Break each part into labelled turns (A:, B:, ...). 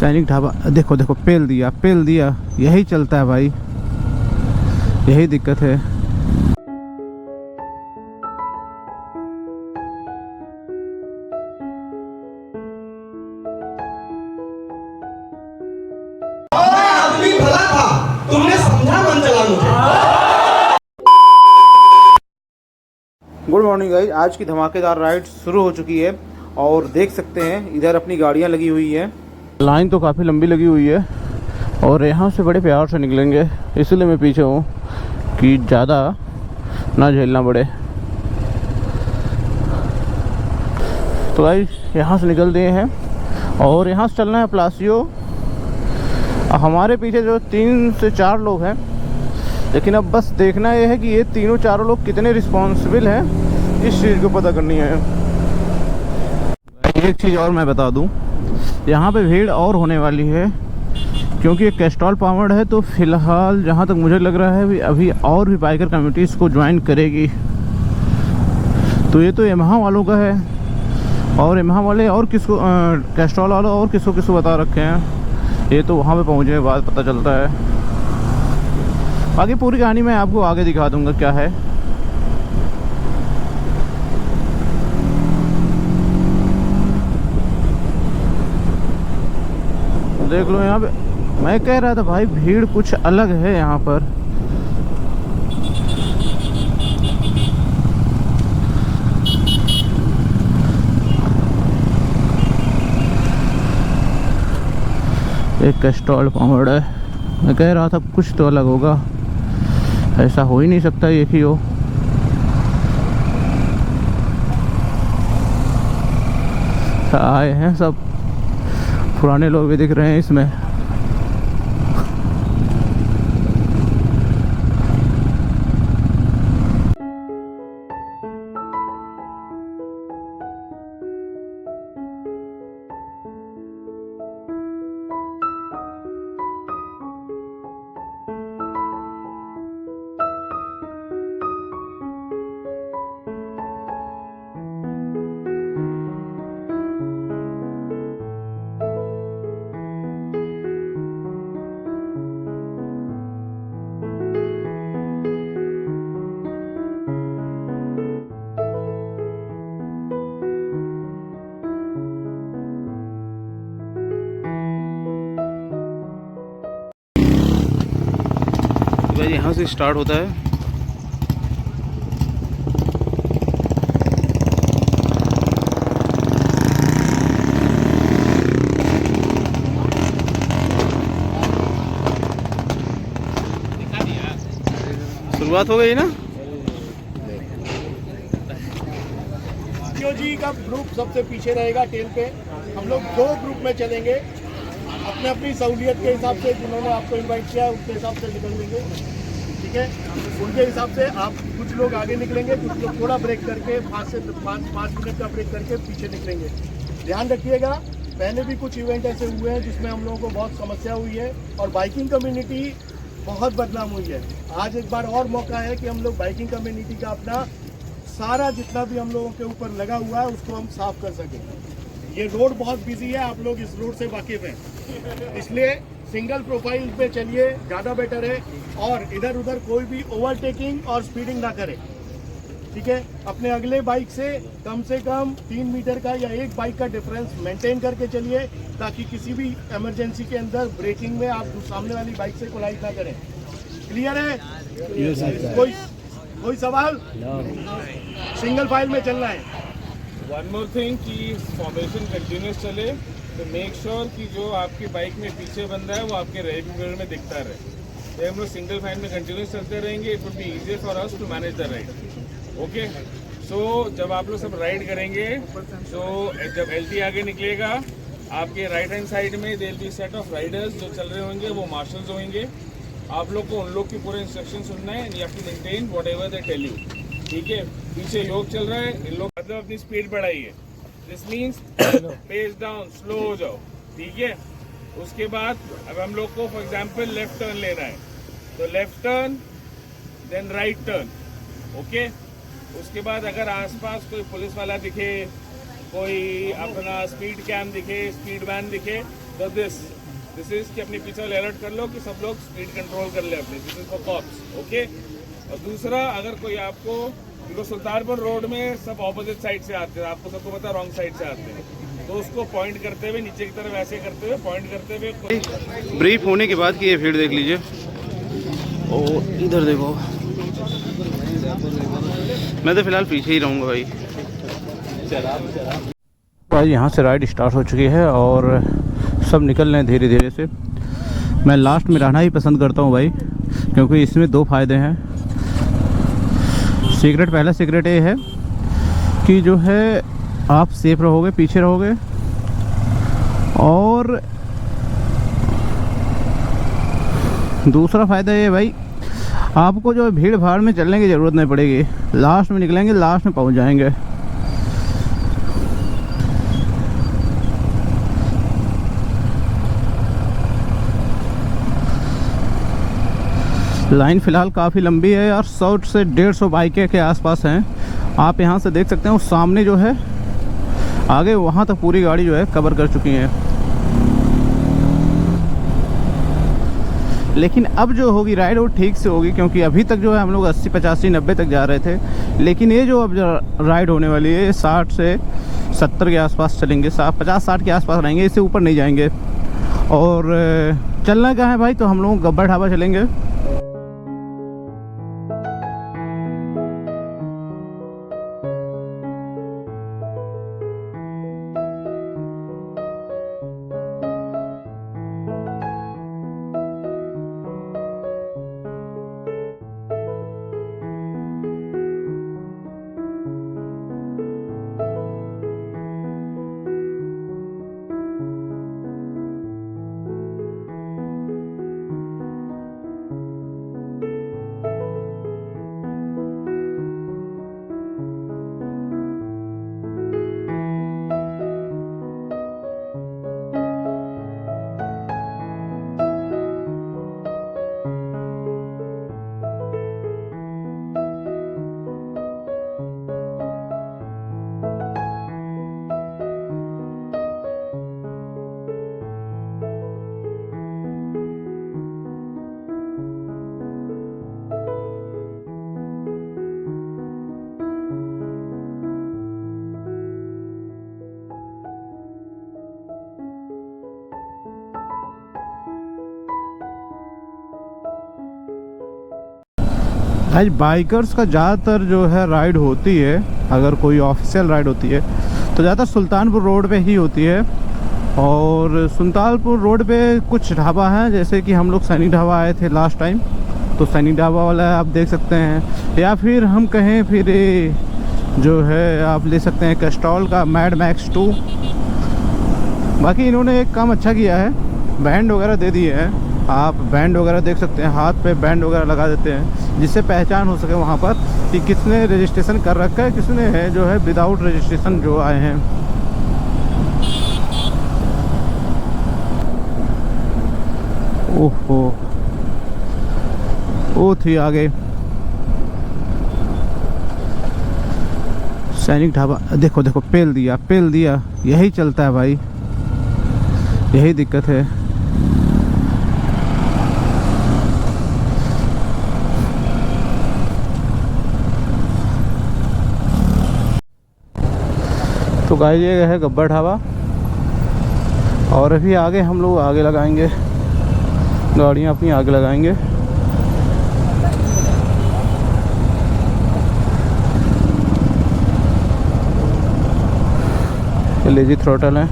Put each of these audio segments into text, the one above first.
A: सैनिक ढाबा, देखो देखो पेल दिया, यही चलता है भाई, यही दिक्कत है।
B: आदमी भला था, तुमने समझा मन चला मुझे।
A: गुड मॉर्निंग गाइस, आज की धमाकेदार राइड शुरू हो चुकी है और देख सकते हैं इधर अपनी गाड़ियां लगी हुई है। लाइन तो काफ़ी लंबी लगी हुई है और यहाँ से बड़े प्यार से निकलेंगे, इसलिए मैं पीछे हूँ कि ज़्यादा ना झेलना पड़े। तो गाइस यहाँ से निकल दिए हैं और यहाँ से चलना है प्लासियो। हमारे पीछे जो 3 से 4 लोग हैं, लेकिन अब बस देखना यह है कि ये तीनों चारों लोग कितने रिस्पॉन्सिबल हैं, इस चीज़ को पता करनी है। एक चीज़ और मैं बता दूं, यहाँ पे भीड़ और होने वाली है क्योंकि ये कैस्ट्रॉल पावर्ड है। तो फिलहाल जहाँ तक मुझे लग रहा है अभी और भी बाइकर कम्युनिटीज़ को ज्वाइन करेगी। तो ये तो यमहा वालों का है और यमहा वाले और किसको, कैस्ट्रॉल वालों और किसको किसको बता रखे हैं, ये तो वहाँ पे पहुँचने के बाद पता चलता है। बाकी पूरी कहानी मैं आपको आगे दिखा दूंगा क्या है। देख लो यहाँ पे, मैं कह रहा था भाई भीड़ कुछ अलग है यहाँ पर। एक कैस्ट्रॉल पावर्ड है, मैं कह रहा था कुछ तो अलग होगा, ऐसा हो ही नहीं सकता एक ही हो। आए हैं सब पुराने लोग भी दिख रहे हैं इसमें। यहाँ से स्टार्ट होता है। शुरुआत हो गई ना।
B: जी का ग्रुप सबसे पीछे रहेगा टेल पे। हम लोग 2 ग्रुप में चलेंगे, अपने अपनी सहूलियत के हिसाब से, जिन्होंने आपको इनवाइट किया उसके हिसाब से निकल लेंगे, ठीक है। उनके हिसाब से आप, कुछ लोग आगे निकलेंगे, कुछ लोग थोड़ा ब्रेक करके 5 मिनट का ब्रेक करके पीछे निकलेंगे। ध्यान रखिएगा, पहले भी कुछ इवेंट ऐसे हुए हैं जिसमें हम लोगों को बहुत समस्या हुई है और बाइकिंग कम्युनिटी बहुत बदनाम हुई है। आज एक बार और मौका है कि हम लोग बाइकिंग कम्युनिटी का अपना सारा जितना भी हम लोगों के ऊपर लगा हुआ है उसको हम साफ कर सकें। ये रोड बहुत बिजी है, आप लोग इस रोड से वाकिफ हैं, इसलिए सिंगल प्रोफाइल पे चलिए, ज़्यादा बेटर है। और इधर उधर कोई भी ओवरटेकिंग और स्पीडिंग ना करे, ठीक है। अपने अगले बाइक से कम 3 मीटर का या एक बाइक का डिफरेंस मेंटेन करके चलिए, ताकि किसी भी इमरजेंसी के अंदर ब्रेकिंग में आप सामने वाली बाइक से कोलाइड ना करें। क्लियर है? कोई सवाल? सिंगल फाइल में चलना है।
C: वन मोर थिंग कि फॉर्मेशन कंटिन्यूस चले, तो मेक श्योर कि जो आपकी बाइक में पीछे बंदा है वो आपके रेयर मिरर में दिखता रहे। तो हम लोग सिंगल फाइल में कंटिन्यूस चलते रहेंगे, it would be easier for us to manage the ride. Okay, so जब आप लोग सब राइड करेंगे, तो जब एलटी आगे निकलेगा, आपके राइट हैंड साइड में there be set of riders जो चल रहे होंगे, वो मार्शल्स होंगे। आप लोग को उन लोग की पूरे इंस्ट्रक्शन सुनना है, you have to maintain whatever they tell you, ठीक है। पीछे लोग चल रहा है, इन लोग मतलब अपनी स्पीड बढ़ाइए, this means pace down, slow हो जाओ, ठीक है। उसके बाद अब हम लोग को फॉर एग्जांपल लेफ्ट टर्न लेना है, तो left turn then right turn, okay. उसके बाद अगर आसपास कोई पुलिस वाला दिखे, कोई अपना स्पीड कैम दिखे, स्पीड वैन दिखे, तो दिस इज कि अपने पीछे वाले अलर्ट कर लो कि सब लोग स्पीड कंट्रोल कर ले अपने, this is for cops, okay. और दूसरा, अगर कोई आपको, देखो सुल्तानपुर रोड में सब ऑपोजिट साइड से आते हैं, आपको सबको पता रॉन्ग साइड से आते हैं, तो उसको पॉइंट करते हुए नीचे की तरफ ऐसे करते हुए पॉइंट करते हुए
A: ब्रीफ होने के बाद की ये भीड़ देख लीजिए। ओ इधर देखो, मैं तो फिलहाल पीछे ही रहूँगा भाई। भाई यहाँ से राइड स्टार्ट हो चुकी है और सब निकल रहे हैं धीरे धीरे से। मैं लास्ट में रहना ही पसंद करता हूँ भाई, क्योंकि इसमें दो फायदे हैं। सीक्रेट, पहला सीक्रेट ये है कि जो है आप सेफ रहोगे, पीछे रहोगे, और दूसरा फ़ायदा ये भाई, आपको जो भीड़ भाड़ में चलने की ज़रूरत नहीं पड़ेगी। लास्ट में निकलेंगे, लास्ट में पहुंच जाएंगे। लाइन फ़िलहाल काफ़ी लंबी है यार, 100 से 150 बाइकें के आसपास हैं। आप यहां से देख सकते हैं, उस सामने जो है आगे, वहां तक पूरी गाड़ी जो है कवर कर चुकी है। लेकिन अब जो होगी राइड वो ठीक से होगी, क्योंकि अभी तक जो है हम लोग 80, 85, 90 तक जा रहे थे, लेकिन ये जो अब राइड होने वाली है 60 से 70 के आसपास चलेंगे, 50-60 के आसपास रहेंगे, इससे ऊपर नहीं जाएंगे। और चलना कहाँ है भाई, तो हम लोग गब्बर ढाबा चलेंगे। भाई बाइकर्स का ज़्यादातर जो है राइड होती है, अगर कोई ऑफिशियल राइड होती है तो ज़्यादातर सुल्तानपुर रोड पे ही होती है। और सुल्तानपुर रोड पे कुछ ढाबा हैं, जैसे कि हम लोग सैनिक ढाबा आए थे लास्ट टाइम, तो सैनिक ढाबा वाला आप देख सकते हैं, या फिर हम कहें फिर जो है आप ले सकते हैं कैस्ट्रॉल का मैड मैक्स 2। बाकी इन्होंने एक काम अच्छा किया है, बैंड वगैरह दे दिए हैं, आप बैंड वगैरह देख सकते हैं, हाथ पे बैंड वगैरह लगा देते हैं, जिससे पहचान हो सके वहाँ पर कि किसने रजिस्ट्रेशन कर रखा है, किसने है जो है विदाउट रजिस्ट्रेशन जो आए हैं। ओहो, वो थी आगे सैनिक ढाबा। देखो देखो, पेल दिया, पेल दिया। यही चलता है भाई, यही दिक्कत है। तो गाइस ये है गब्बर ढाबा, और अभी आगे हम लोग आगे लगाएंगे, गाड़ियाँ अपनी आगे लगाएंगे। लेजी थ्रोटल है।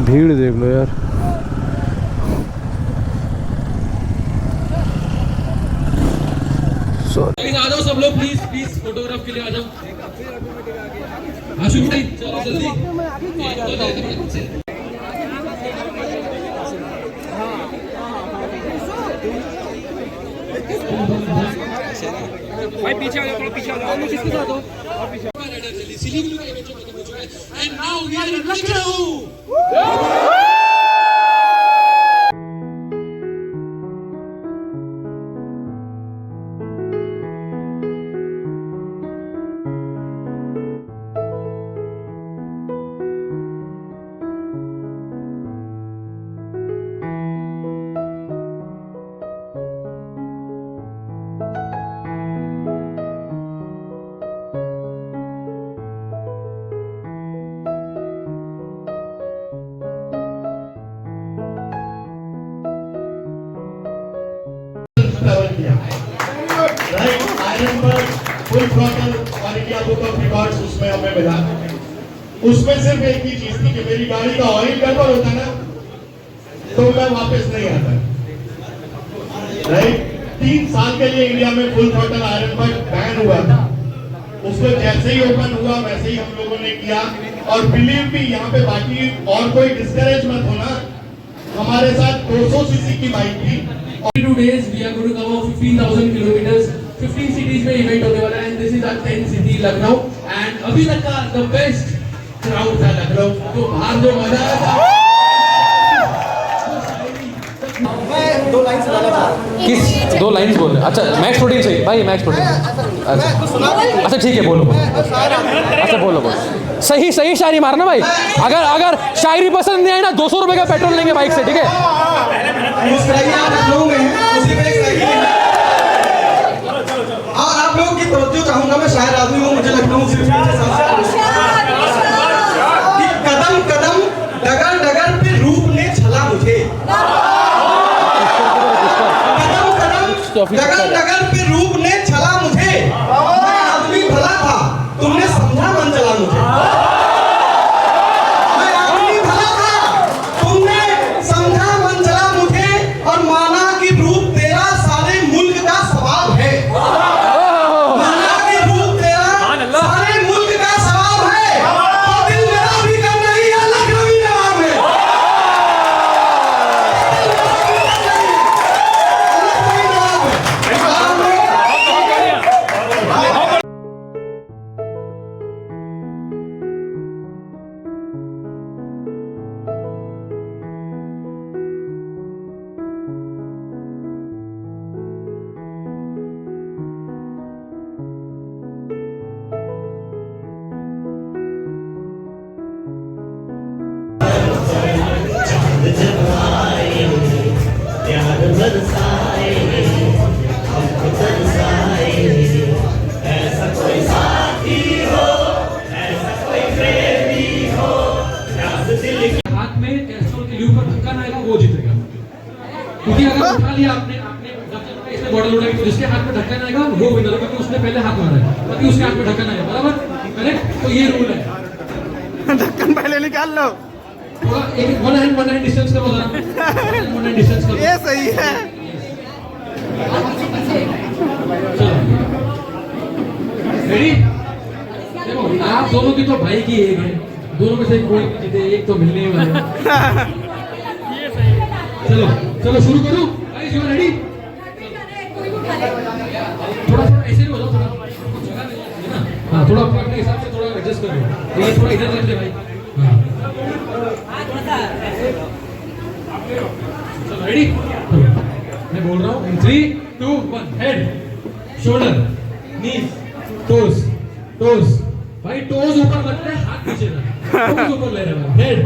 A: भीड़ देख लो यार।
D: आ जाओ सब लोग, प्लीज प्लीज फोटोग्राफ के लिए आ जाओ। हाँ शुरू चलो जल्दी। भाई पीछे आ जाओ, थोड़ा पीछे आ जाओ। किसके साथ हो? और पीछे। And now we are in Lucknow.
B: Iron पर full throttle quality book of records उसमें हमें मिला। उसमें सिर्फ एक ही चीज थी कि मेरी गाड़ी का ऑयल गड़बड़ होता ना तो मैं वापस नहीं आता। राइट, 3 साल के लिए इंडिया में फुल थ्रॉटल आयरन पर बैन हुआ था। उसको जैसे ही ओपन हुआ वैसे ही हम लोगों ने किया। और बिलीव भी यहाँ पे बाकी और कोई डिस्करेज मत होना, हमारे साथ 200 सीसी की बाइक थी।
D: 2 days we are going to cover 15,000 kilometers, 15 cities में इवेंट होने वाला है। This is our 10th city Lucknow and अभी तक का द बेस्ट क्राउड था लखनऊ। तो बाहर जो मजा आया
E: मैं 2 लाइन सुनाना चाहता।
F: किस 2 लाइन्स बोल रहे? अच्छा मैक्स प्रोटीन चाहिए भाई, मैक्स प्रोटीन। अच्छा ठीक है बोलो। अच्छा बोलो बोलो। सही सही शायरी मारना भाई। अगर शायरी पसंद नहीं आई ना 200 रुपए का पेट्रोल लेंगे बाइक से, ठीक है?
E: और आप लोगों की तवज्जो चाहूंगा, मैं शायर आदमी हूँ, मुझे लखनऊ सिर्फ कदम कदम डगर डगर पे रूप ने छला मुझे। कदम कदम डगर डगर पे रूप ने छला मुझे। मैं आदमी भला था, तुमने समझा मन चला मुझे। मैं आदमी भला था, तुमने समझा मन चला मुझे और माना कि रूप तेरा सारे मुल्क का सवाब है। माना कि रूप तेरा सारे मुल्क का सवाब है। तो दिल मेरा भी कम नहीं है, लखनवी नवाब है।
D: हाथ में कैस्ट्रोल के लीव पर धक्का ना आएगा वो जीतेगा। क्योंकि अगर उठा लिया आपने इसमें बॉटल उठाई तो जिसके हाथ में धक्का ना आएगा वो विनर है, क्योंकि उसने पहले हाथ मारा है, ताकि उसके हाथ में धक्का ना आए। बराबर करेक्ट? तो ये रूल है।
A: ढक्कन पहले निकाल लो।
D: थोड़ा एक वन हैंड डिस्टेंस करो जरा। वन हैंड डिस्टेंस करो।
A: ये सही है।
D: रेडी? देखो आप दोनों की तो भाई की एक है, दोनों में से कोई जीते, एक तो मिलने ही वाला है। चलो चलो शुरू करो। Guys you are ready? थोड़ा थोड़ा ऐसे ही हो जाओ, थोड़ा कुछ जगह नहीं है ना। हाँ थोड़ा अपने हिसाब से थोड़ा एडजस्ट कर लो। ये थोड़ा इधर रख ले भाई। हाँ चलो रेडी? मैं बोल रहा हूँ इन 3 2 1 हेड शोल्डर नीज टोस टोस। भाई टोस ऊपर मत ले, हाथ नीचे रख। टोस ऊपर ले रहा है। Head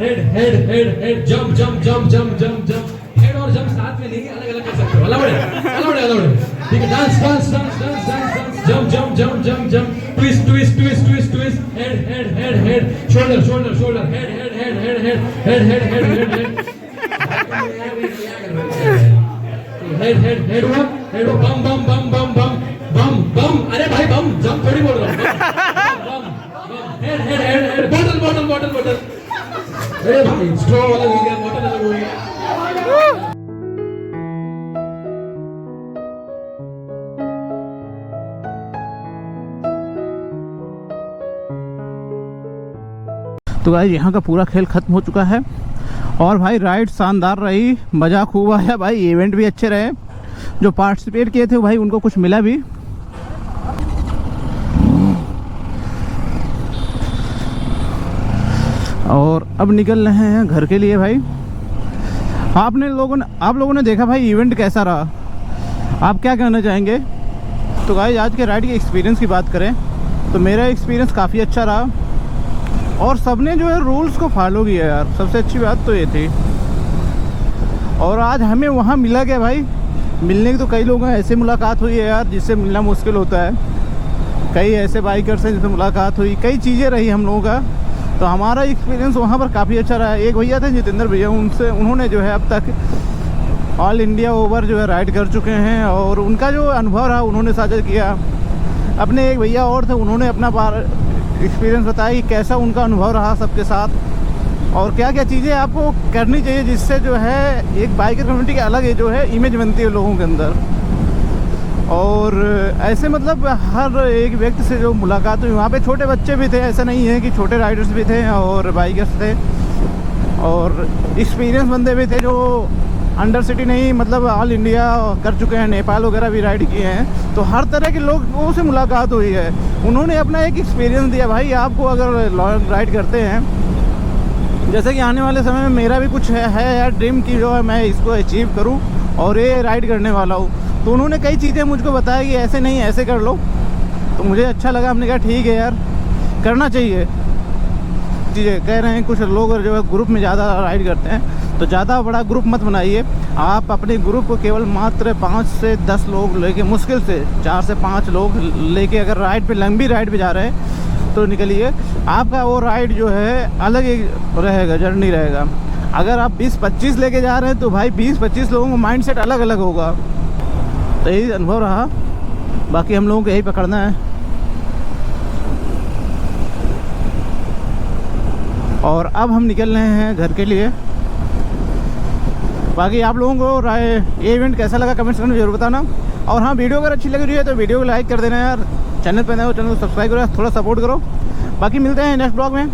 D: head head head head jump jump jump jump jump jump. Head और जंप साथ में नहीं, अलग अलग कर सकते हो। अलाउड है, अलाउड है, अलाउड है। ठीक है, dance dance dance dance dance dance jump jump jump jump jump twist twist twist twist twist head head head head shoulder shoulder shoulder head head head head head head head head head head head head head bum bum bum bum bum bum bum. अरे भाई bum jump थोड़ी बोल रहा हूँ। Bum bum head head head head bottle bottle bottle bottle अरे भाई straw अलग हो गया, बॉटल अलग हो गया।
A: तो भाई यहाँ का पूरा खेल खत्म हो चुका है और भाई राइड शानदार रही, मज़ा खूब आया भाई। इवेंट भी अच्छे रहे, जो पार्टिसिपेट किए थे भाई उनको कुछ मिला भी। और अब निकल रहे हैं घर के लिए भाई। आप लोगों ने देखा भाई इवेंट कैसा रहा, आप क्या कहना चाहेंगे? तो भाई आज के राइड के एक्सपीरियंस की बात करें तो मेरा एक्सपीरियंस काफ़ी अच्छा रहा और सबने जो है रूल्स को फॉलो किया यार, सबसे अच्छी बात तो ये थी। और आज हमें वहाँ मिला क्या भाई, मिलने की तो कई लोगों ऐसे मुलाकात हुई है यार जिससे मिलना मुश्किल होता है। कई ऐसे बाइकर्स हैं जिससे मुलाकात हुई, कई चीज़ें रही हम लोगों का। तो हमारा एक्सपीरियंस वहाँ पर काफ़ी अच्छा रहा। एक भैया थे जितेंद्र भैया, उन्होंने जो है अब तक ऑल इंडिया ओवर जो है राइड कर चुके हैं और उनका जो अनुभव रहा उन्होंने साझा किया। अपने एक भैया और थे, उन्होंने अपना एक्सपीरियंस बताया कि कैसा उनका अनुभव रहा सबके साथ और क्या क्या चीज़ें आपको करनी चाहिए जिससे जो है एक बाइकर कम्युनिटी की अलग जो है इमेज बनती है लोगों के अंदर। और ऐसे मतलब हर एक व्यक्ति से जो मुलाकात हुई, वहाँ पे छोटे बच्चे भी थे, ऐसा नहीं है कि छोटे राइडर्स भी थे और बाइकर्स थे और एक्सपीरियंस बंदे भी थे जो अंडर सिटी नहीं मतलब ऑल इंडिया कर चुके हैं, नेपाल वगैरह भी राइड किए हैं। तो हर तरह के लोगों से मुलाकात हुई है, उन्होंने अपना एक एक्सपीरियंस दिया। भाई आपको अगर लॉन्ग राइड करते हैं, जैसे कि आने वाले समय में मेरा भी कुछ है यार ड्रीम की जो है मैं इसको अचीव करूं और ये राइड करने वाला हूं, तो उन्होंने कई चीज़ें मुझको बताया कि ऐसे नहीं ऐसे कर लो। तो मुझे अच्छा लगा, हमने कहा ठीक है यार करना चाहिए चीज़ें। कह रहे हैं कुछ लोग जो है ग्रुप में ज़्यादा राइड करते हैं, तो ज़्यादा बड़ा ग्रुप मत बनाइए। आप अपने ग्रुप को केवल मात्र 5 से 10 लोग लेके, मुश्किल से 4 से 5 लोग लेके अगर राइड पे, लंबी राइड पे जा रहे हैं तो निकलिए। आपका वो राइड जो है अलग ही रहेगा, जर्नी रहेगा। अगर आप 20-25 लेके जा रहे हैं तो भाई 20-25 लोगों का माइंड सेट अलग अलग होगा। तो यही अनुभव रहा, बाकी हम लोगों को यही पकड़ना है। और अब हम निकल रहे हैं घर के लिए। बाकी आप लोगों को ये इवेंट कैसा लगा कमेंट्स करना जरूर बताना। और हाँ, वीडियो अगर अच्छी लग रही है तो वीडियो को लाइक कर देना यार, चैनल पर नए हो चैनल को सब्सक्राइब करो, थोड़ा सपोर्ट करो। बाकी मिलते हैं नेक्स्ट ब्लॉग में।